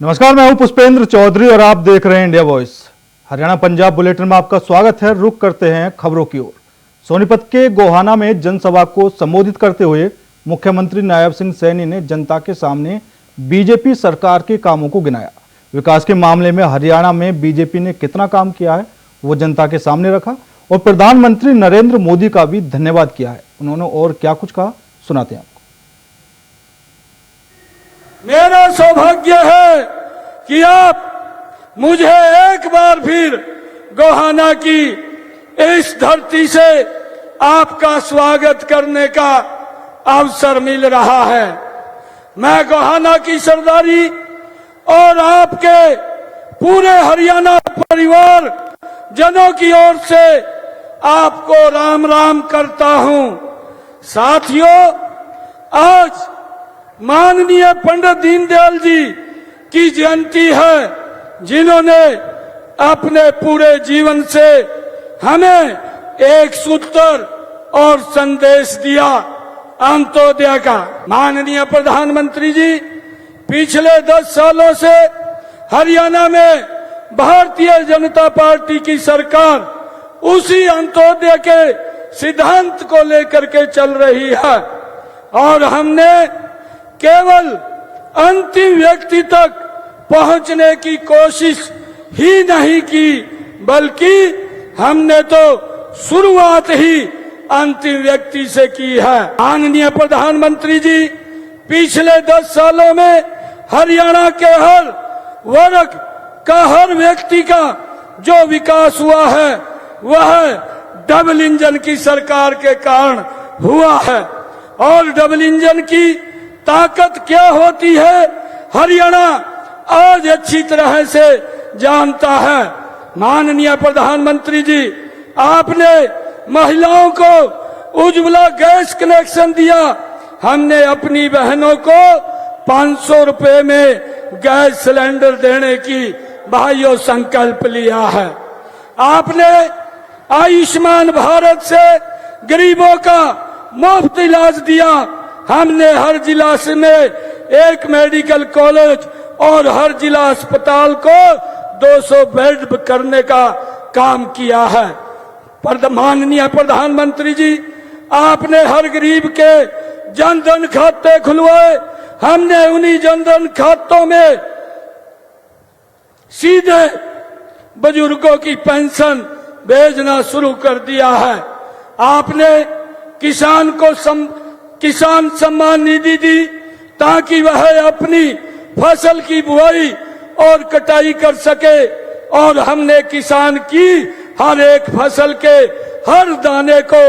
नमस्कार, मैं हूं पुष्पेंद्र चौधरी और आप देख रहे हैं India voice. Haryana Punjab bulletin में आपका स्वागत है। रुक करते हैं खबरों की ओर। सोनीपत के गोहाना में जनसभा को संबोधित करते हुए मुख्यमंत्री नायब सिंह सैनी ने जनता के सामने बीजेपी सरकार के कामों को गिनाया। विकास के मामले में हरियाणा में बीजेपी ने कितना काम किया है वो जनता के सामने रखा और प्रधानमंत्री नरेंद्र मोदी का भी धन्यवाद किया है। उन्होंने और क्या कुछ कहा, सुनाते हैं आपको। मेरा सौभाग्य है कि आप मुझे एक बार फिर गोहाना की इस धरती से आपका स्वागत करने का अवसर मिल रहा है। मैं गोहाना की सरदारी और आपके पूरे हरियाणा परिवार जनों की ओर से आपको राम राम करता हूं। साथियों, आज माननीय पंडित दीनदयाल जी की जयंती है, जिन्होंने अपने पूरे जीवन से हमें एक सूत्र और संदेश दिया, अंत्योदय का। माननीय प्रधानमंत्री जी पिछले 10 सालों से हरियाणा में भारतीय जनता पार्टी की सरकार उसी अंत्योदय के सिद्धांत को लेकर के चल रही है और हमने केवल अंतिम व्यक्ति तक पहुंचने की कोशिश ही नहीं की, बल्कि हमने तो शुरुआत ही अंतिम व्यक्ति से की है। माननीय प्रधानमंत्री जी पिछले 10 सालों में हरियाणा के हर वर्ग का, हर व्यक्ति का जो विकास हुआ है वह डबल इंजन की सरकार के कारण हुआ है। और डबल इंजन की ताकत क्या होती है, हरियाणा आज अच्छी तरह से जानता है। माननीय प्रधानमंत्री जी, आपने महिलाओं को उज्ज्वला गैस कनेक्शन दिया। हमने अपनी बहनों को 500 रुपए में गैस सिलेंडर देने की भाइयों संकल्प लिया है। आपने आयुष्मान भारत से गरीबों का मुफ्त इलाज दिया। हमने हर जिला में एक मेडिकल कॉलेज और हर जिला अस्पताल को 200 बेड करने का काम किया है। माननीय प्रधानमंत्री जी, आपने हर गरीब के जनधन खाते खुलवाए। हमने उन्हीं जनधन खातों में सीधे बुजुर्गों की पेंशन भेजना शुरू कर दिया है। आपने किसान को किसान सम्मान निधि दी ताकि वह अपनी फसल की बुआई और कटाई कर सके और हमने किसान की हर एक फसल के हर दाने को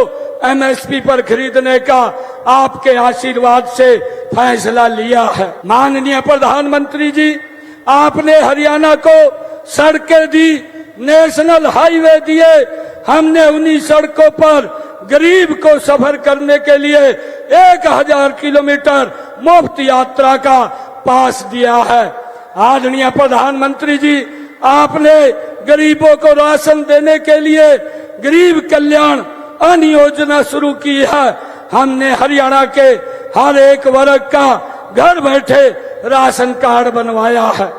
एमएसपी पर खरीदने का आपके आशीर्वाद से फैसला लिया है। माननीय प्रधानमंत्री जी, आपने हरियाणा को सड़कें दी, नेशनल हाईवे दिए। हमने उन्हीं सड़कों पर गरीब को सफर करने के लिए 1000 किलोमीटर मुफ्त यात्रा का पास दिया है। आदरणीय प्रधानमंत्री जी, आपने गरीबों को राशन देने के लिए गरीब कल्याण अन्न योजना शुरू की है। हमने हरियाणा के हर एक वर्ग का घर बैठे राशन कार्ड बनवाया है।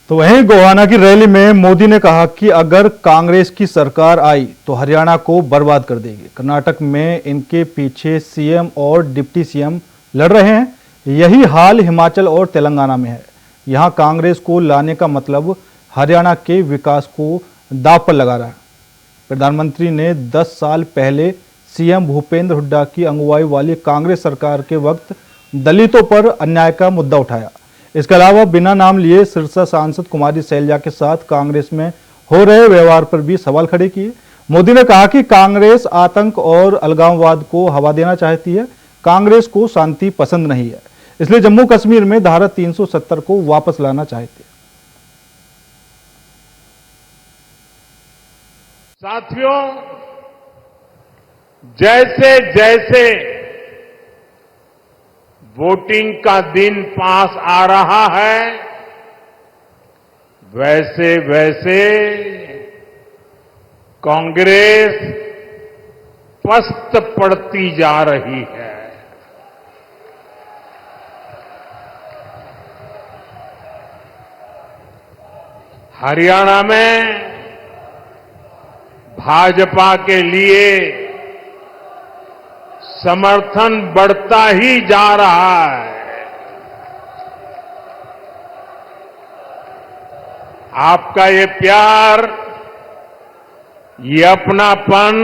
तो वहीं गोहाना की रैली में मोदी ने कहा कि अगर कांग्रेस की सरकार आई तो हरियाणा को बर्बाद कर देगी। कर्नाटक में इनके पीछे सीएम और डिप्टी सीएम लड़ रहे हैं। यही हाल हिमाचल और तेलंगाना में है। यहां कांग्रेस को लाने का मतलब हरियाणा के विकास को दांव पर लगा रहा है। प्रधानमंत्री ने 10 साल पहले सीएम भूपेंद्र हुड्डा की अगुवाई वाली कांग्रेस सरकार के वक्त दलितों पर अन्याय का मुद्दा उठाया। इसके अलावा बिना नाम लिए सिरसा सांसद कुमारी सैलजा के साथ कांग्रेस में हो रहे व्यवहार पर भी सवाल खड़े किए। मोदी ने कहा कि कांग्रेस आतंक और अलगाववाद को हवा देना चाहती है। कांग्रेस को शांति पसंद नहीं है, इसलिए जम्मू कश्मीर में धारा 370 को वापस लाना चाहती है। साथियों, जैसे जैसे वोटिंग का दिन पास आ रहा है, वैसे वैसे कांग्रेस पस्त पड़ती जा रही है। हरियाणा में भाजपा के लिए समर्थन बढ़ता ही जा रहा है। आपका ये प्यार, ये अपनापन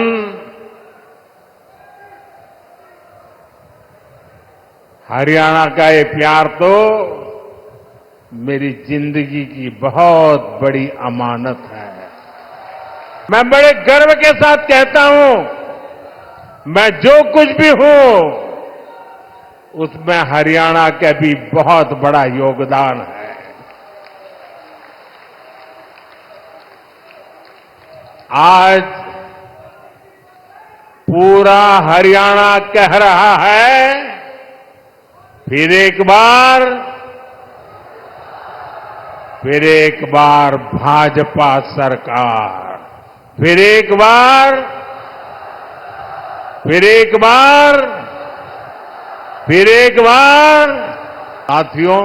हरियाणा का ये प्यार तो मेरी जिंदगी की बहुत बड़ी अमानत है। मैं बड़े गर्व के साथ कहता हूं, मैं जो कुछ भी हूं उसमें हरियाणा का भी बहुत बड़ा योगदान है। आज पूरा हरियाणा कह रहा है, फिर एक बार भाजपा सरकार, फिर एक बार। साथियों,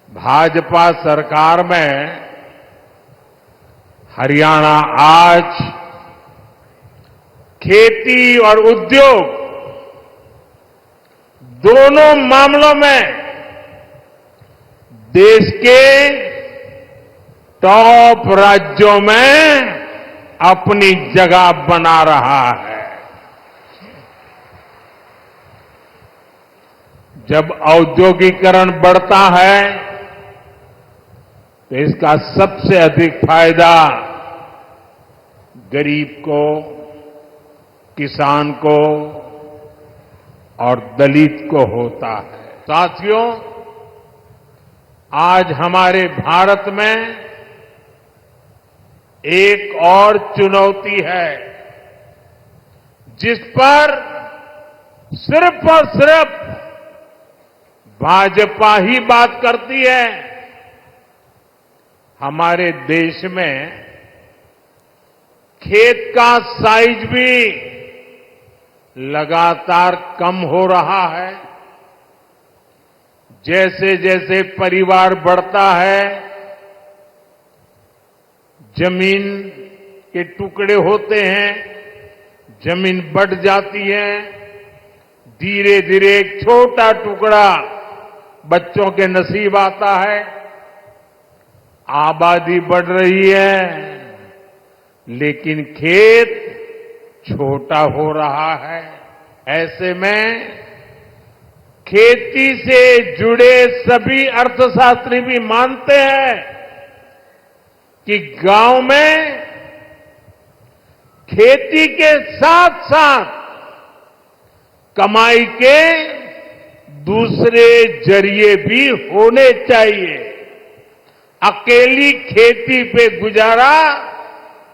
भाजपा सरकार में हरियाणा आज खेती और उद्योग दोनों मामलों में देश के टॉप राज्यों में अपनी जगह बना रहा है। जब औद्योगिकरण बढ़ता है तो इसका सबसे अधिक फायदा गरीब को, किसान को और दलित को होता है। साथियों, आज हमारे भारत में एक और चुनौती है जिस पर सिर्फ और सिर्फ भाजपा ही बात करती है। हमारे देश में खेत का साइज भी लगातार कम हो रहा है। जैसे जैसे परिवार बढ़ता है, जमीन के टुकड़े होते हैं, जमीन बढ़ जाती है। धीरे धीरे एक छोटा टुकड़ा बच्चों के नसीब आता है। आबादी बढ़ रही है, लेकिन खेत छोटा हो रहा है। ऐसे में खेती से जुड़े सभी अर्थशास्त्री भी मानते हैं कि गांव में खेती के साथ साथ कमाई के दूसरे जरिए भी होने चाहिए। अकेली खेती पे गुजारा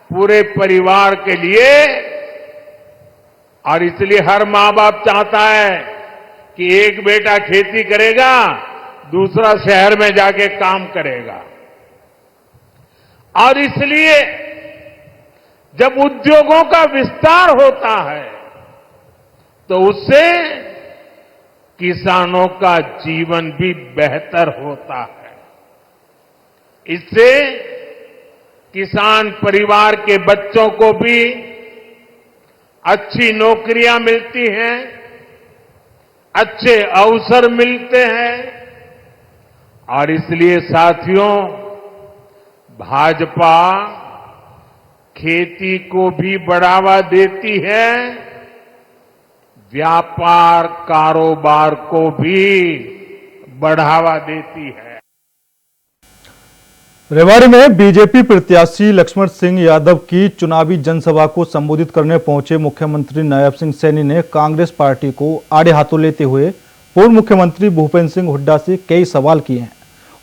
पूरे परिवार के लिए, और इसलिए हर मां बाप चाहता है कि एक बेटा खेती करेगा, दूसरा शहर में जाके काम करेगा। और इसलिए जब उद्योगों का विस्तार होता है तो उससे किसानों का जीवन भी बेहतर होता है। इससे किसान परिवार के बच्चों को भी अच्छी नौकरियां मिलती हैं, अच्छे अवसर मिलते हैं। और इसलिए साथियों, भाजपा खेती को भी बढ़ावा देती है, व्यापार कारोबार को भी बढ़ावा देती है। रेवाड़ी में बीजेपी प्रत्याशी लक्ष्मण सिंह यादव की चुनावी जनसभा को संबोधित करने पहुंचे मुख्यमंत्री नायब सिंह सैनी ने कांग्रेस पार्टी को आड़े हाथों लेते हुए पूर्व मुख्यमंत्री भूपेंद्र सिंह हुड्डा से कई सवाल किए हैं।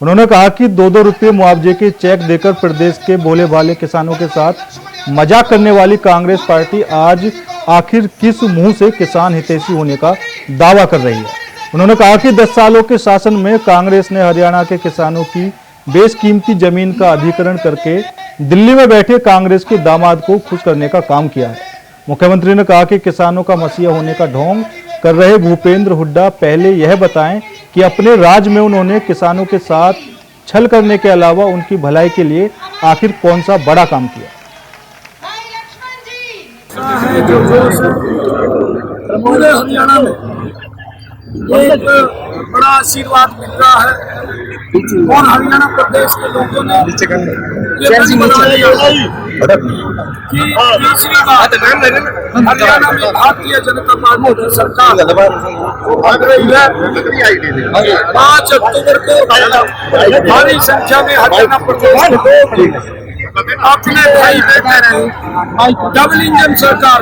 उन्होंने कहा कि 2-2 रुपये मुआवजे के चेक देकर प्रदेश के भोले भाले किसानों के साथ मजाक करने वाली कांग्रेस पार्टी आज आखिर किस मुंह से किसान हितैषी होने का दावा कर रही है। उन्होंने कहा कि 10 सालों के शासन में कांग्रेस ने हरियाणा के किसानों की बेशकीमती जमीन का अधिग्रहण करके दिल्ली में बैठे कांग्रेस के दामाद को खुश करने का काम किया है। मुख्यमंत्री ने कहा कि किसानों का मसीहा होने का ढोंग कर रहे भूपेंद्र हुड्डा पहले यह बताएं कि अपने राज्य में उन्होंने किसानों के साथ छल करने के अलावा उनकी भलाई के लिए आखिर कौन सा बड़ा काम किया। है जो जोश है पूरे हरियाणा में एक बड़ा आशीर्वाद मिल रहा है और हरियाणा प्रदेश के लोगों ने ये बना लिया कि तीसरी बार हरियाणा में भारतीय जनता पार्टी की सरकार आ रही है। 5 अक्टूबर को भारी संख्या में हरियाणा प्रदेश के अपने भाई बेटे रहे डबल इंजन सरकार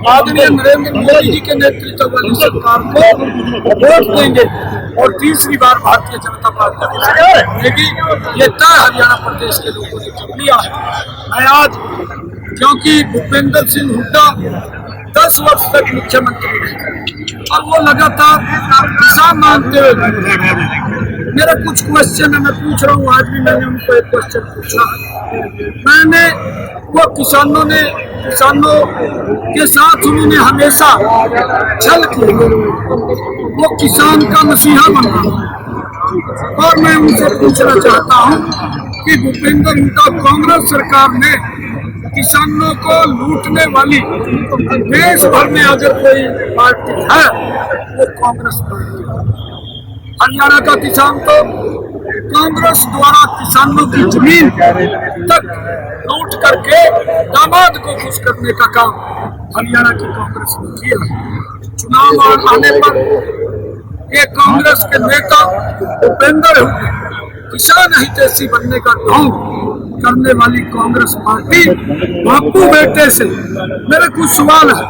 आदरणीय नरेंद्र मोदी जी के नेतृत्व वाली सरकार को वोट देंगे और तीसरी बार भारतीय जनता पार्टी देगी। ये तय हरियाणा प्रदेश के लोगों ने कर लिया है आज, क्योंकि भूपेंद्र सिंह हुड्डा 10 वर्ष तक मुख्यमंत्री रहे और वो लगातार किसान मानते हुए मेरा कुछ क्वेश्चन है, मैं पूछ रहा हूँ। आज भी मैंने उनको एक क्वेश्चन पूछा है। मैंने वो किसानों के साथ उन्होंने हमेशा छल किया, वो किसान का मसीहा बना और मैं उनसे पूछना चाहता हूँ कि भूपेंद्र हुड्डा कांग्रेस सरकार ने किसानों को लूटने वाली देश भर में अगर कोई पार्टी है वो कांग्रेस पार्टी है। हरियाणा का किसान तो कांग्रेस द्वारा किसानों की जमीन तक लूट करके दामाद को खुश करने का काम हरियाणा की कांग्रेस ने किया। चुनाव आने पर ये कांग्रेस के नेता भूपेंद्र किसान हितैषी बनने का ढोंग करने वाली कांग्रेस पार्टी बापू बेटे से मेरे कुछ सवाल है,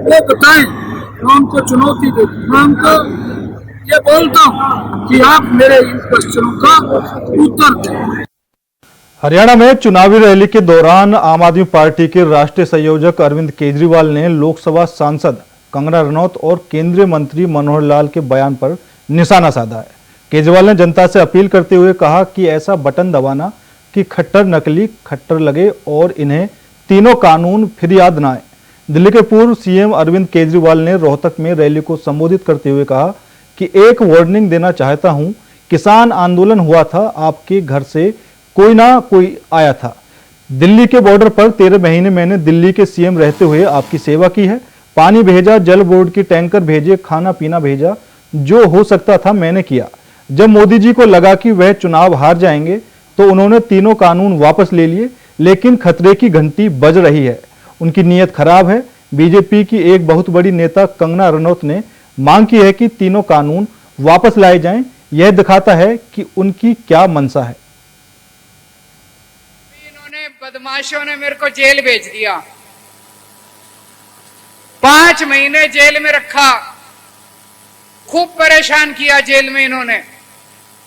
वो बताएं। मैं उनको चुनौती देती, मैं उनको ये बोलता हूँ कि आप मेरे इन क्वेश्चनों का उत्तर दें। हरियाणा में चुनावी रैली के दौरान आम आदमी पार्टी के राष्ट्रीय संयोजक अरविंद केजरीवाल ने लोकसभा सांसद कंगना रनौत और केंद्रीय मंत्री मनोहर लाल के बयान पर निशाना साधा है। केजरीवाल ने जनता से अपील करते हुए कहा कि ऐसा बटन दबाना कि खट्टर नकली खट्टर लगे और इन्हें तीनों कानून फिर याद न आए। दिल्ली के पूर्व सीएम अरविंद केजरीवाल ने रोहतक में रैली को संबोधित करते हुए कहा कि एक वार्निंग देना चाहता हूं, किसान आंदोलन हुआ था, आपके घर से कोई ना कोई आया था। दिल्ली के बॉर्डर पर 13 महीने मैंने दिल्ली के सीएम रहते हुए आपकी सेवा की है। पानी भेजा, जल बोर्ड की टैंकर भेजे, खाना पीना भेजा, जो हो सकता था मैंने किया। जब मोदी जी को लगा कि वह चुनाव हार जाएंगे तो उन्होंने तीनों कानून वापस ले लिए, लेकिन खतरे की घंटी बज रही है। उनकी नीयत खराब है। बीजेपी की एक बहुत बड़ी नेता कंगना रनौत ने मांग की है कि तीनों कानून वापस लाए जाएं। यह दिखाता है कि उनकी क्या मंशा है। इन्होंने बदमाशों ने मेरे को जेल भेज दिया, 5 महीने जेल में रखा, खूब परेशान किया जेल में इन्होंने,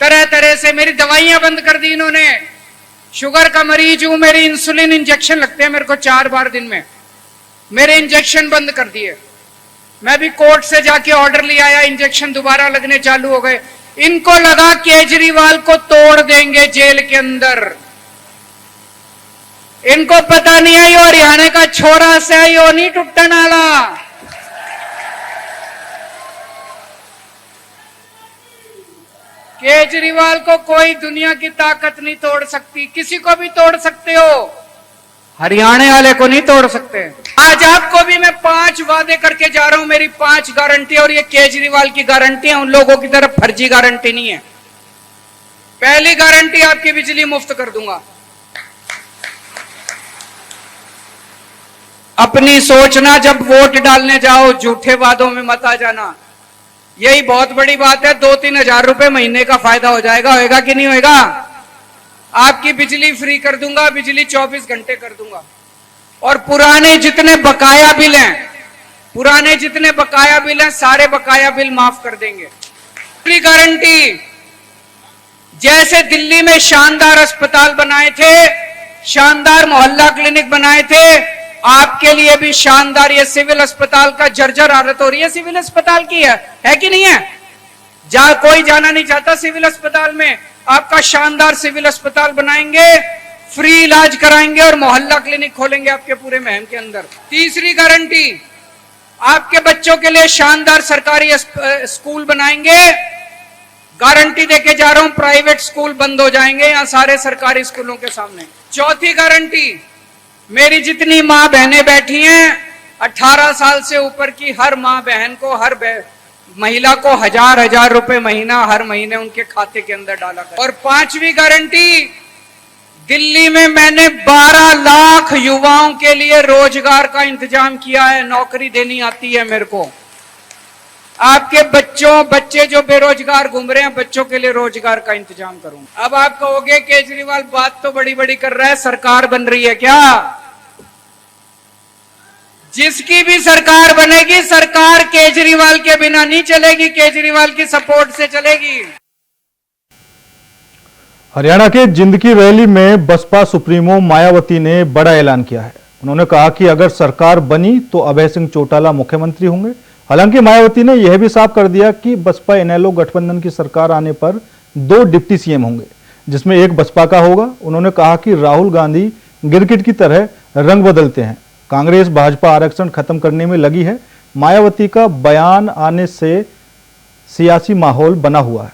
तरह तरह से मेरी दवाइयां बंद कर दी इन्होंने। शुगर का मरीज हूं, मेरी इंसुलिन इंजेक्शन लगते हैं मेरे को 4 बार दिन में, मेरे इंजेक्शन बंद कर दिए। मैं भी कोर्ट से जाके ऑर्डर ले आया, इंजेक्शन दोबारा लगने चालू हो गए। इनको लगा केजरीवाल को तोड़ देंगे जेल के अंदर। इनको पता नहीं है यो हरियाणा का छोरा से यो नहीं टूटने वाला। केजरीवाल को कोई दुनिया की ताकत नहीं तोड़ सकती, किसी को भी तोड़ सकते हो, हरियाणा वाले को नहीं तोड़ सकते। आज आपको भी मैं 5 वादे करके जा रहा हूं, मेरी 5 गारंटी, और ये केजरीवाल की गारंटी है, उन लोगों की तरफ फर्जी गारंटी नहीं है। पहली गारंटी, आपकी बिजली मुफ्त कर दूंगा। अपनी सोचना, जब वोट डालने जाओ झूठे वादों में मत आ जाना। यही बहुत बड़ी बात है, 2-3 हजार रुपए महीने का फायदा हो जाएगा, होएगा कि नहीं होएगा? आपकी बिजली फ्री कर दूंगा, बिजली 24 घंटे कर दूंगा। और पुराने जितने बकाया बिल हैं, सारे बकाया बिल माफ कर देंगे। पूरी गारंटी, जैसे दिल्ली में शानदार अस्पताल बनाए थे, शानदार मोहल्ला क्लिनिक बनाए थे, आपके लिए भी शानदार ये सिविल अस्पताल का जर्जर हालत हो रही है, सिविल अस्पताल की है कि नहीं है? कोई जाना नहीं चाहता सिविल अस्पताल में, आपका शानदार सिविल अस्पताल बनाएंगे, फ्री इलाज कराएंगे और मोहल्ला क्लिनिक खोलेंगे आपके पूरे महम के अंदर। तीसरी गारंटी, आपके बच्चों के लिए शानदार सरकारी स्कूल बनाएंगे, गारंटी देके जा रहा हूं, प्राइवेट स्कूल बंद हो जाएंगे यहां सारे सरकारी स्कूलों के सामने। चौथी गारंटी, मेरी जितनी मां बहनें बैठी हैं 18 साल से ऊपर की हर मां बहन को, हर महिला को 1000 रुपए महीना हर महीने उनके खाते के अंदर डाला कर। और पांचवी गारंटी, दिल्ली में मैंने 12 लाख युवाओं के लिए रोजगार का इंतजाम किया है, नौकरी देनी आती है मेरे को। आपके बच्चे जो बेरोजगार घूम रहे हैं, बच्चों के लिए रोजगार का इंतजाम करूंगा। अब आप कहोगे केजरीवाल बात तो बड़ी बड़ी कर रहा है, सरकार बन रही है क्या? जिसकी भी सरकार बनेगी, सरकार केजरीवाल के बिना नहीं चलेगी, केजरीवाल की सपोर्ट से चलेगी। हरियाणा के जिंदगी रैली में बसपा सुप्रीमो मायावती ने बड़ा ऐलान किया है। उन्होंने कहा कि अगर सरकार बनी तो अभय सिंह चौटाला मुख्यमंत्री होंगे। हालांकि मायावती ने यह भी साफ कर दिया कि बसपा इनेलो गठबंधन की सरकार आने पर 2 डिप्टी सीएम होंगे, जिसमें एक बसपा का होगा। उन्होंने कहा कि राहुल गांधी गिरगिट की तरह रंग बदलते हैं, कांग्रेस भाजपा आरक्षण खत्म करने में लगी है। मायावती का बयान आने से सियासी माहौल बना हुआ है।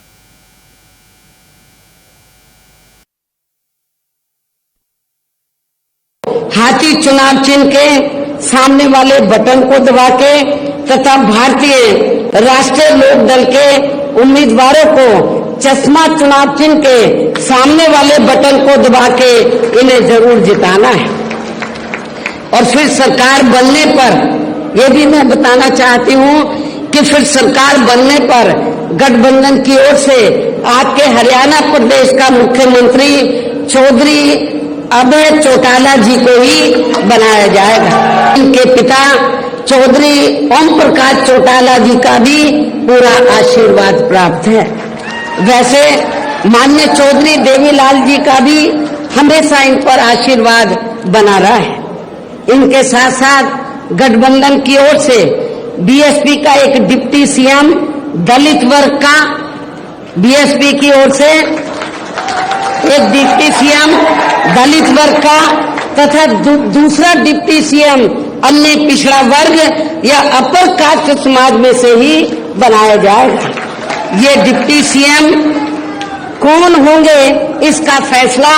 हाथी चुनाव चिन्ह के सामने वाले बटन को दबा के तथा भारतीय राष्ट्रीय लोक दल के उम्मीदवारों को चश्मा चुनाव चिन्ह के सामने वाले बटन को दबा के इन्हें जरूर जिताना है। और फिर सरकार बनने पर यह भी मैं बताना चाहती हूं कि फिर सरकार बनने पर गठबंधन की ओर से आपके हरियाणा प्रदेश का मुख्यमंत्री चौधरी अभय चौटाला जी को ही बनाया जाएगा। इनके पिता चौधरी ओम प्रकाश चौटाला जी का भी पूरा आशीर्वाद प्राप्त है। वैसे माननीय चौधरी देवीलाल जी का भी हमेशा इन पर आशीर्वाद बना रहा है। इनके साथ साथ गठबंधन की ओर से बीएसपी का एक डिप्टी सीएम दलित वर्ग का, बीएसपी की ओर से एक डिप्टी सीएम दलित वर्ग का तथा दूसरा डिप्टी सीएम अन्य पिछड़ा वर्ग या अपर कास्ट समाज में से ही बनाया जाएगा। ये डिप्टी सीएम कौन होंगे इसका फैसला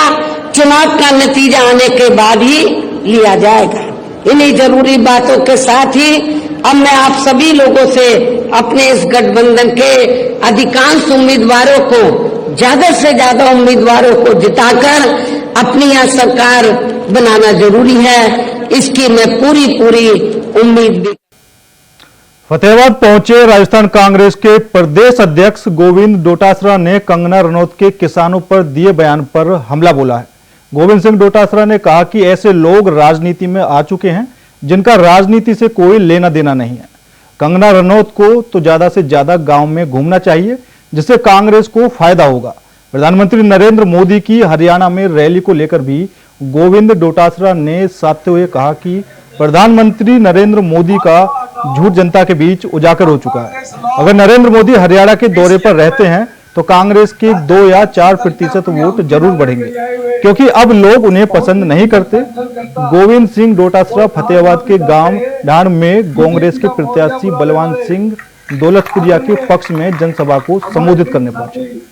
चुनाव का नतीजा आने के बाद ही लिया जाएगा। इन्हीं जरूरी बातों के साथ ही अब मैं आप सभी लोगों से अपने इस गठबंधन के अधिकांश उम्मीदवारों को, ज्यादा से ज्यादा उम्मीदवारों को जिताकर अपनी यह सरकार बनाना जरूरी है, इसकी मैं पूरी उम्मीद भी। फतेहाबाद पहुंचे राजस्थान कांग्रेस के प्रदेश अध्यक्ष गोविंद डोटासरा ने कंगना रनौत के किसानों पर दिए बयान पर हमला बोला है। गोविंद सिंह डोटासरा ने कहा कि ऐसे लोग राजनीति में आ चुके हैं जिनका राजनीति से कोई लेना देना नहीं है। कंगना रनौत को तो ज्यादा से ज्यादा गांव में घूमना चाहिए, जिससे कांग्रेस को फायदा होगा। प्रधानमंत्री नरेंद्र मोदी की हरियाणा में रैली को लेकर भी गोविंद डोटासरा ने साधते हुए कहा कि प्रधानमंत्री नरेंद्र मोदी का झूठ जनता के बीच उजागर हो चुका है। अगर नरेंद्र मोदी हरियाणा के दौरे पर रहते हैं तो कांग्रेस के 2 या 4% वोट जरूर बढ़ेंगे, क्योंकि अब लोग उन्हें पसंद नहीं करते। गोविंद सिंह डोटासरा फतेहाबाद के गांव ढाण में कांग्रेस के प्रत्याशी बलवान सिंह दौलतपुरिया के पक्ष में जनसभा को संबोधित करने पहुंचे।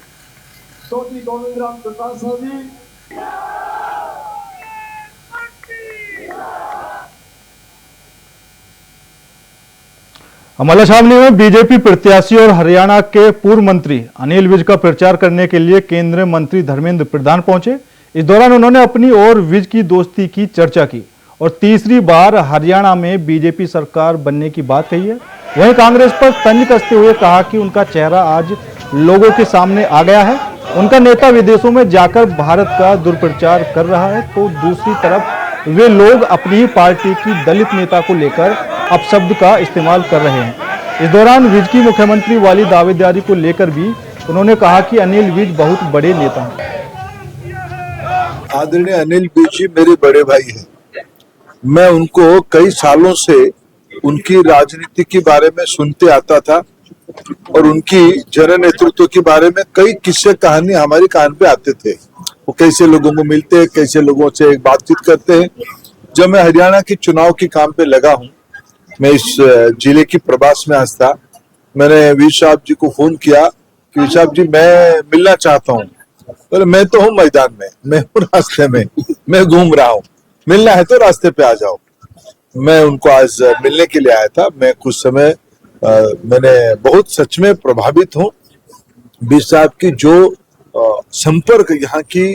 अम्बाला छावनी में बीजेपी प्रत्याशी और हरियाणा के पूर्व मंत्री अनिल विज का प्रचार करने के लिए केंद्रीय मंत्री धर्मेंद्र प्रधान पहुंचे। इस दौरान उन्होंने अपनी और विज की दोस्ती की चर्चा की और तीसरी बार हरियाणा में बीजेपी सरकार बनने की बात कही है। वहीं कांग्रेस पर तंज कसते हुए कहा कि उनका चेहरा आज लोगों के सामने आ गया है। उनका नेता विदेशों में जाकर भारत का दुष्प्रचार कर रहा है, तो दूसरी तरफ वे लोग अपनी ही पार्टी की दलित नेता को लेकर अपशब्द का इस्तेमाल कर रहे हैं। इस दौरान विज की मुख्यमंत्री वाली दावेदारी को लेकर भी उन्होंने कहा कि अनिल विज बहुत बड़े नेता हैं। आदरणीय अनिल विज जी मेरे बड़े भाई हैं। मैं उनको कई सालों से उनकी राजनीति के बारे में सुनते आता था और उनकी जन नेतृत्व के बारे में कई किस्से कहानी हमारी कान पे आते थे। वो कैसे लोगों को मिलते हैं, कैसे लोगों से बातचीत करते हैं। जब मैं हरियाणा के चुनाव के काम पे लगा हूँ, मैं इस जिले की प्रवास में आज था, मैंने वीर साहब जी को फोन किया कि साहब जी मैं मिलना चाहता हूँ। बोले मैं तो हूँ मैदान में, मैं हूँ रास्ते में, मैं घूम रहा हूँ, मिलना है तो रास्ते पे आ जाओ। मैं उनको आज मिलने के लिए आया था। मैं कुछ समय मैंने बहुत सच में प्रभावित हूँ बीर साहब की जो संपर्क यहाँ की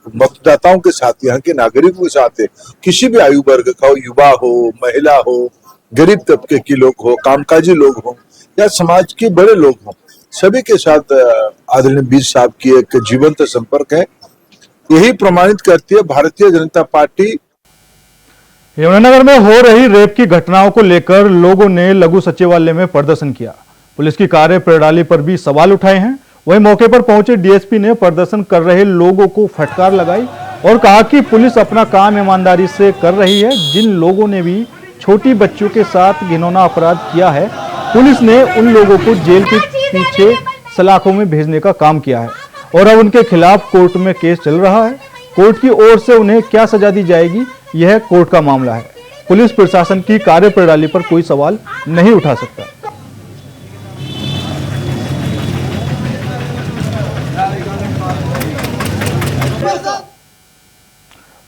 मतदाताओं के साथ, यहाँ के नागरिकों के साथ है। किसी भी आयु वर्ग का हो, युवा हो, महिला हो, गरीब तबके के लोग हो, कामकाजी लोग हो या समाज के बड़े लोग हो, सभी के साथ आदरणीय बीर साहब की एक जीवंत संपर्क है। यही प्रमाणित करती है भारतीय जनता पार्टी। यमुनानगर में हो रही रेप की घटनाओं को लेकर लोगों ने लघु सचिवालय में प्रदर्शन किया। पुलिस की कार्य प्रणाली पर भी सवाल उठाए हैं। वहीं मौके पर पहुंचे डीएसपी ने प्रदर्शन कर रहे लोगों को फटकार लगाई और कहा कि पुलिस अपना काम ईमानदारी से कर रही है। जिन लोगों ने भी छोटी बच्चों के साथ घिनौना अपराध किया है, पुलिस ने उन लोगों को जेल के पीछे सलाखों में भेजने का काम किया है और अब उनके खिलाफ कोर्ट में केस चल रहा है। कोर्ट की ओर से उन्हें क्या सजा दी जाएगी, यह कोर्ट का मामला है। पुलिस प्रशासन की कार्यप्रणाली पर कोई सवाल नहीं उठा सकता।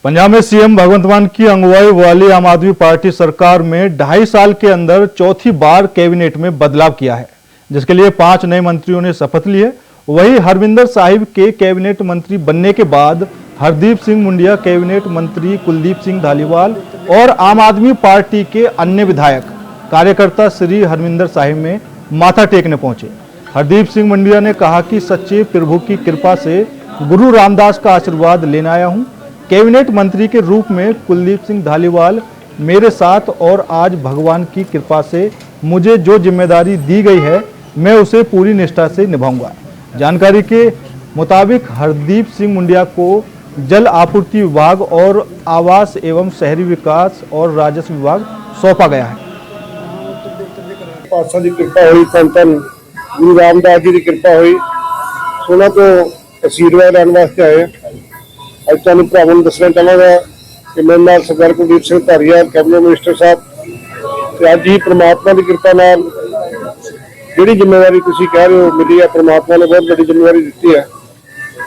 पंजाब में सीएम भगवंत मान की अगुवाई वाली आम आदमी पार्टी सरकार में 2.5 साल के अंदर चौथी बार कैबिनेट में बदलाव किया है, जिसके लिए 5 नए मंत्रियों ने शपथ ली है। वहीं हरविंदर साहिब के कैबिनेट मंत्री बनने के बाद हरदीप सिंह मुंडिया, कैबिनेट मंत्री कुलदीप सिंह धालीवाल और आम आदमी पार्टी के अन्य विधायक कार्यकर्ता श्री हरविंदर साहिब में माथा टेकने पहुंचे। हरदीप सिंह मुंडिया ने कहा कि सच्चे प्रभु की कृपा से गुरु रामदास का आशीर्वाद लेने आया हूं। कैबिनेट मंत्री के रूप में कुलदीप सिंह धालीवाल मेरे साथ और आज भगवान की कृपा से मुझे जो जिम्मेदारी दी गई है मैं उसे पूरी निष्ठा से निभाऊंगा। जानकारी के मुताबिक हरदीप सिंह मुंडिया को जल आपूर्ति विभाग और आवास एवं शहरी विकास और राजस्व विभाग सौंपा गया है। पातशाह की कृपा हुई, धन गुरु रामदास जी की कृपा हुई, उन्होंने तो आशीर्वाद लैन वास्ते आए। ਅੱਜ ਤੁਹਾਨੂੰ ਭਰਾਵਾਂ ਨੂੰ ਦੱਸਣਾ ਚਾਹਾਂਗਾ ਕਿ ਮੇਰੇ ਨਾਲ ਸਰਦਾਰ ਕੁਲਦੀਪ ਸਿੰਘ ਧਾਰੀਵਾਲ ਕੈਬਨਿਟ ਮਿਨਿਸਟਰ ਸਾਹਿਬ ਤੇ ਅੱਜ ਹੀ ਪ੍ਰਮਾਤਮਾ ਦੀ ਕਿਰਪਾ ਨਾਲ ਜਿਹੜੀ ਜ਼ਿੰਮੇਵਾਰੀ ਤੁਸੀਂ ਕਹਿ ਰਹੇ ਹੋ ਮਿਲੀ ਹੈ, ਪ੍ਰਮਾਤਮਾ ਨੇ ਬਹੁਤ ਵੱਡੀ ਜ਼ਿੰਮੇਵਾਰੀ ਦਿੱਤੀ ਹੈ,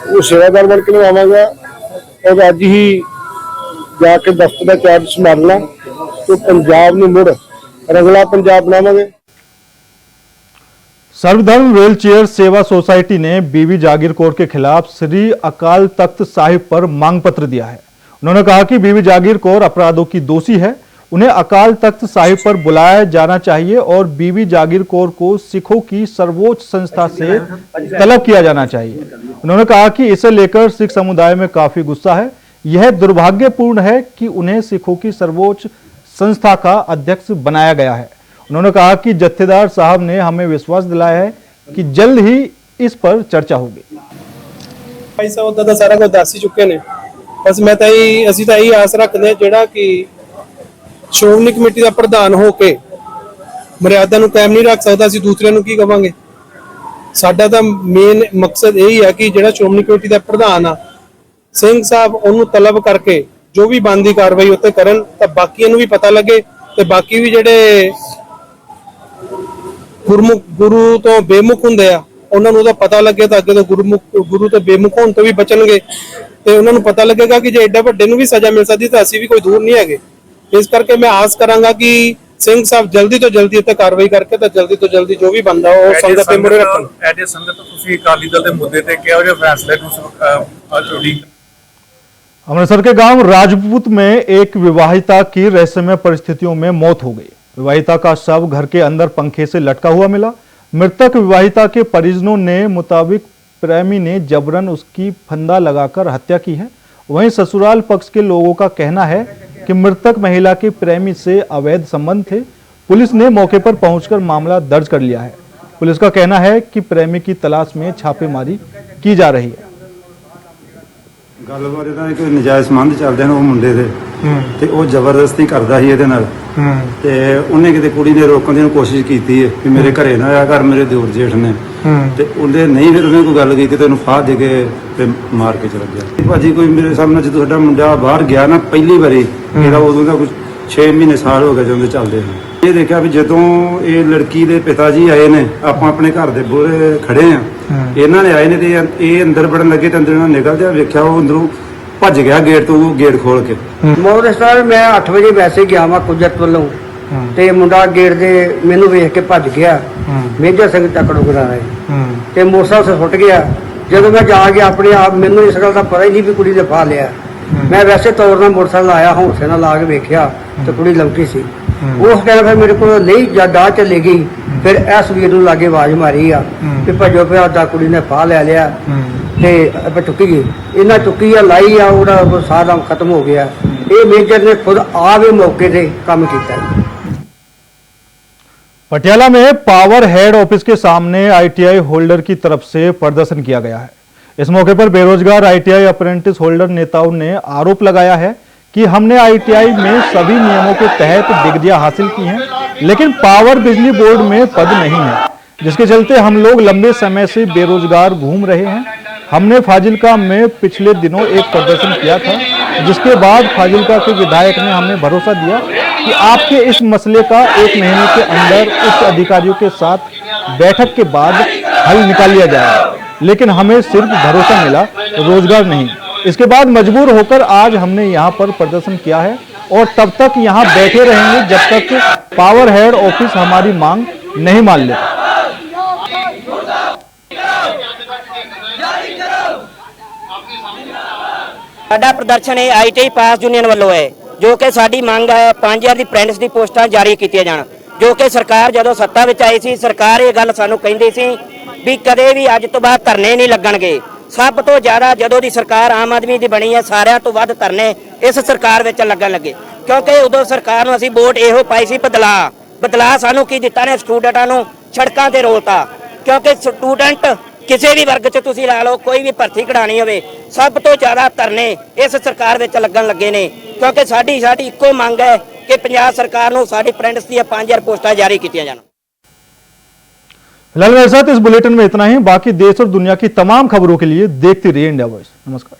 ਉਹ ਸੇਵਾਦਾਰ ਬਣ ਕੇ ਨਿਭਾਵਾਂਗਾ और ਅੱਜ ਹੀ ਜਾ ਕੇ ਦਫ਼ਤਰ ਦਾ ਚਾਰਜ ਸੰਭਾਲਣਾ ਤੇ ਪੰਜਾਬ ਨੂੰ ਮੁੜ ਰੰਗਲਾ ਪੰਜਾਬ ਬਣਾਵਾਂਗੇ। सर्वधर्म व्हीलचेयर सेवा सोसाइटी ने बीवी जागीर कौर के खिलाफ श्री अकाल तख्त साहिब पर मांग पत्र दिया है। उन्होंने कहा कि बीवी जागीर कौर अपराधों की दोषी है, उन्हें अकाल तख्त साहिब पर बुलाया जाना चाहिए और बीवी जागीर कौर को सिखों की सर्वोच्च संस्था से तलब किया जाना चाहिए। उन्होंने कहा कि इसे लेकर सिख समुदाय में काफी गुस्सा है। यह दुर्भाग्यपूर्ण है कि उन्हें सिखों की सर्वोच्च संस्था का अध्यक्ष बनाया गया है। उन्होंने कहा कि जत्थेदार साहब ने हमें विश्वास दिलाया है कि जल्द ही इस पर चर्चा होगी। भाई साहब उदा सारा कुछ दस ही चुके ने, बस मैं असीं तां यही आस रखते जिहड़ा कि श्रोमणी कमेटी का प्रधान होके मर्यादा नूं कायम नहीं रख सकदा, असीं दूसरे नूं की कवांगे। साडा तां मेन मकसद यही है कि जिहड़ा श्रोमणी कमेटी का प्रधान आ सिंह साहब उहनूं तलब करके जो भी बनदी कार्रवाई उत्ते करन तां बाकियां नूं भी पता लगे ते बाकी भी जिहड़े गुरु तो बेमुख हुंदे आ उन्हां नूं पता लगे तो अगे तो गुरु तो बेमुख होण तो भी बचणगे ते उन्हां नूं पता लगेगा कि जे एडा वड्डे नूं भी सजा मिल सकदी तां असीं भी कोई दूर नहीं हैगे। इस करके मैं आस करांगा कि सिंह साहब जल्दी तो जल्दी उत्ते कार्रवाई करके तो जल्दी जो भी बनदा वो संगत दे मुरे रखण। एज ए संगत तुसीं अकाली दल दे मुद्दे ते किहो जे फैसले नूं अमृतसर के गांव राजपूत में एक विवाहिता की रहस्यमय परिस्थितियों में मौत हो गई। विवाहिता का शव घर के अंदर पंखे से लटका हुआ मिला। मृतक विवाहिता के परिजनों ने मुताबिक प्रेमी ने जबरन उसकी फंदा लगाकर हत्या की है। वहीं ससुराल पक्ष के लोगों का कहना है कि मृतक महिला के प्रेमी से अवैध संबंध थे। पुलिस ने मौके पर पहुंचकर मामला दर्ज कर लिया है। पुलिस का कहना है कि प्रेमी की तलाश में छापेमारी की जा रही है। ਗੱਲਬਾਤ ਇਹਦਾ ਕੋਈ ਨਜਾਇਜ਼ ਸੰਬੰਧ ਚੱਲਦੇ ਨੇ ਉਹ ਮੁੰਡੇ ਦੇ ਤੇ ਉਹ ਜ਼ਬਰਦਸਤੀ ਕਰਦਾ ਸੀ ਇਹਦੇ ਨਾਲ ਤੇ ਉਹਨੇ ਕਿਤੇ ਕੁੜੀ ਨੇ ਰੋਕਣ ਦੀ ਕੋਸ਼ਿਸ਼ ਕੀਤੀ ਹੈ ਕਿ ਮੇਰੇ ਘਰੇ ਨਾ ਆਇਆ ਕਰ, ਮੇਰੇ ਦਿਓਰ ਜੇਠ ਨੇ ਤੇ ਉਹਦੇ ਨਹੀਂ ਫਿਰ ਉਹਨੇ ਕੋਈ ਗੱਲ ਕੀਤੀ ਤੇ ਉਹਨੂੰ ਫਾਹ ਦੇ ਕੇ ਤੇ ਮਾਰ ਕੇ ਚਲਾ ਗਿਆ। ਭਾਜੀ ਕੋਈ ਮੇਰੇ ਸਾਹਮਣੇ ਜਦੋਂ ਸਾਡਾ ਮੁੰਡਾ ਬਾਹਰ ਗਿਆ ਨਾ ਪਹਿਲੀ ਵਾਰੀ ਇਹਦਾ ਉਦੋਂ ਦਾ ਕੁਝ 6 ਮਹੀਨੇ ਸਾਲ ਹੋ ਗਏ ਜਦੋਂ ਚੱਲਦੇ ਇਹ ਦੇਖਿਆ ਵੀ ਜਦੋਂ ਇਹ ਲੜਕੀ ਦੇ ਪਿਤਾ ਜੀ ਆਏ ਨੇ, ਆਪਾਂ ਆਪਣੇ ਘਰ ਦੇ ਬੂਹੇ ਖੜੇ ਆ, ਇਹਨਾਂ ਨੇ ਆਏ ਨੇ ਤੇ ਇਹ ਅੰਦਰ ਵੜਨ ਲੱਗੇ ਤੇ ਅੰਦਰ ਇਹਨਾਂ ਨਿਕਲਦਿਆ ਵੇਖਿਆ ਉਹ ਅੰਦਰੋਂ ਭੱਜ ਗਿਆ ਗੇਟ ਤੋਂ, ਗੇਟ ਖੋਲ ਕੇ। ਮੋਰਸਟਰ ਮੈਂ 8 ਵਜੇ ਵੈਸੇ ਗਿਆ ਵਾਂ ਕੁਦਰਤ ਵੱਲੋਂ, ਤੇ ਮੁੰਡਾ ਗੇਟ ਦੇ ਮੈਨੂੰ ਵੇਖ ਕੇ ਭੱਜ ਗਿਆ। ਮੇਜਰ ਸਿੰਘ ਤਕੜੋ ਕਰਾਇਆ ਤੇ ਮੋਟਰਸਾਈਕਲ ਸੁੱਟ ਗਿਆ। ਜਦੋਂ ਮੈਂ ਜਾ ਕੇ ਆਪਣੇ ਆਪ, ਮੈਨੂੰ ਇਸ ਗੱਲ ਦਾ ਪਤਾ ਹੀ ਨਹੀਂ ਵੀ ਕੁੜੀ ਨੇ ਫਾ ਲਿਆ। ਮੈਂ ਵੈਸੇ ਤੌਰ ਨਾਲ ਮੋਟਰਸਾਈਕਲ ਆਇਆ, ਹੌਂਸੇ ਨਾਲ ਲਾ ਕੇ ਵੇਖਿਆ ਤੇ ਕੁੜੀ ਲੰਕੀ ਸੀ। ਉਸ ਟਾਈਮ ਫਿਰ ਮੇਰੇ ਕੋਲ ਨਹੀਂ ਜਦਾ ਚਲੇ ਗਈ। ਫਿਰ ਇਸ ਵੀਰ ਨੂੰ ਲਾਗੇ ਆਵਾਜ਼ ਮਾਰੀ ਆ ਕਿ ਭੱਜੋ ਪਿਆ ਦਾ ਕੁੜੀ ਨੇ ਫਾ ਲੈ ਲਿਆ ਤੇ ਆਪਾਂ ਚੁੱਕੀ ਗਈ। ਇਹਨਾਂ ਚੁੱਕੀ ਆ, ਲਾਈ ਆ, ਉਹਦਾ ਸਾਰਾ ਖਤਮ ਹੋ ਗਿਆ। ਇਹ ਮੇਜਰ ਨੇ ਖੁਦ ਆਵੇ मौके से काम किया। पटियाला में पावर हेड ऑफिस के सामने आईटीआई होल्डर की तरफ से प्रदर्शन किया गया है। इस मौके पर बेरोजगार आईटीआई अप्रेंटिस होल्डर नेताओं ने आरोप लगाया है कि हमने आईटीआई में सभी नियमों के तहत डिग्रियां हासिल की हैं, लेकिन पावर बिजली बोर्ड में पद नहीं है, जिसके चलते हम लोग लंबे समय से बेरोजगार घूम रहे हैं। हमने फाजिलका में पिछले दिनों एक प्रदर्शन किया था, जिसके बाद फाजिलका के विधायक ने हमें भरोसा दिया कि आपके इस मसले का 1 महीने के अंदर उच्च अधिकारियों के साथ बैठक के बाद हल निकाल लिया जाएगा, लेकिन हमें सिर्फ भरोसा मिला, रोजगार नहीं। इसके बाद मजबूर होकर आज हमने यहाँ पर प्रदर्शन किया है और तब तक यहाँ बैठे रहेंगे जब तक पावर हेड ऑफिस हमारी मांग नहीं मान लेता। ਸਾਡਾ ਪ੍ਰਦਰਸ਼ਨ ਇਹ ਆਈਟੀਆਈ ਪਾਸ ਯੂਨੀਅਨ ਵੱਲੋਂ ਹੈ, ਜੋ ਕਿ ਸਾਡੀ ਮੰਗ ਹੈ 5000 ਦੀ ਅਪ੍ਰੈਂਟਿਸ ਦੀ ਪੋਸਟਾਂ ਜਾਰੀ ਕੀਤੀਆਂ ਜਾਣ। ਜੋ ਕਿ ਸਰਕਾਰ ਜਦੋਂ ਸੱਤਾ ਵਿੱਚ ਆਈ ਸੀ, ਸਰਕਾਰ ਇਹ ਗੱਲ ਸਾਨੂੰ ਕਹਿੰਦੀ ਸੀ ਵੀ ਕਦੇ ਵੀ ਅੱਜ ਤੋਂ ਬਾਅਦ ਧਰਨੇ ਨਹੀਂ ਲੱਗਣਗੇ। ਸਭ ਤੋਂ ਜ਼ਿਆਦਾ ਜਦੋਂ ਦੀ ਸਰਕਾਰ ਆਮ ਆਦਮੀ ਦੀ ਬਣੀ ਹੈ, ਸਾਰਿਆਂ ਤੋਂ ਵੱਧ ਧਰਨੇ ਇਸ ਸਰਕਾਰ ਵਿੱਚ ਲੱਗਣ ਲੱਗੇ, ਕਿਉਂਕਿ ਉਦੋਂ ਸਰਕਾਰ ਨੂੰ ਅਸੀਂ ਵੋਟ ਇਹੋ ਪਾਈ ਸੀ ਬਦਲਾ ਸਾਨੂੰ ਕੀ ਦਿੱਤਾ ਨੇ, ਸਟੂਡੈਂਟਾਂ ਨੂੰ ਸੜਕਾਂ ਤੇ ਰੋਲਤਾ। ਕਿਉਂਕਿ ਸਟੂਡੈਂਟ ਕਿਸੇ ਵੀ ਵਰਗ 'ਚ ਤੁਸੀਂ ਲਾ ਲਓ, ਕੋਈ ਵੀ ਭਰਤੀ ਕਢਾਣੀ ਹੋਵੇ, ਸਭ ਤੋਂ ਜ਼ਿਆਦਾ ਧਰਨੇ ਇਸ ਸਰਕਾਰ ਵਿੱਚ ਲੱਗਣ ਲੱਗੇ ਨੇ। ਕਿਉਂਕਿ ਸਾਡੀ ਇੱਕੋ ਮੰਗ ਹੈ कि पंजाब सरकार को साड़ी अप्रेंटिस दी 5000 पोस्टां जारी की जान। फिलहाल मेरे साथ इस बुलेटिन में इतना ही। बाकी देश और दुनिया की तमाम खबरों के लिए देखते रहिए इंडिया वॉइस। नमस्कार।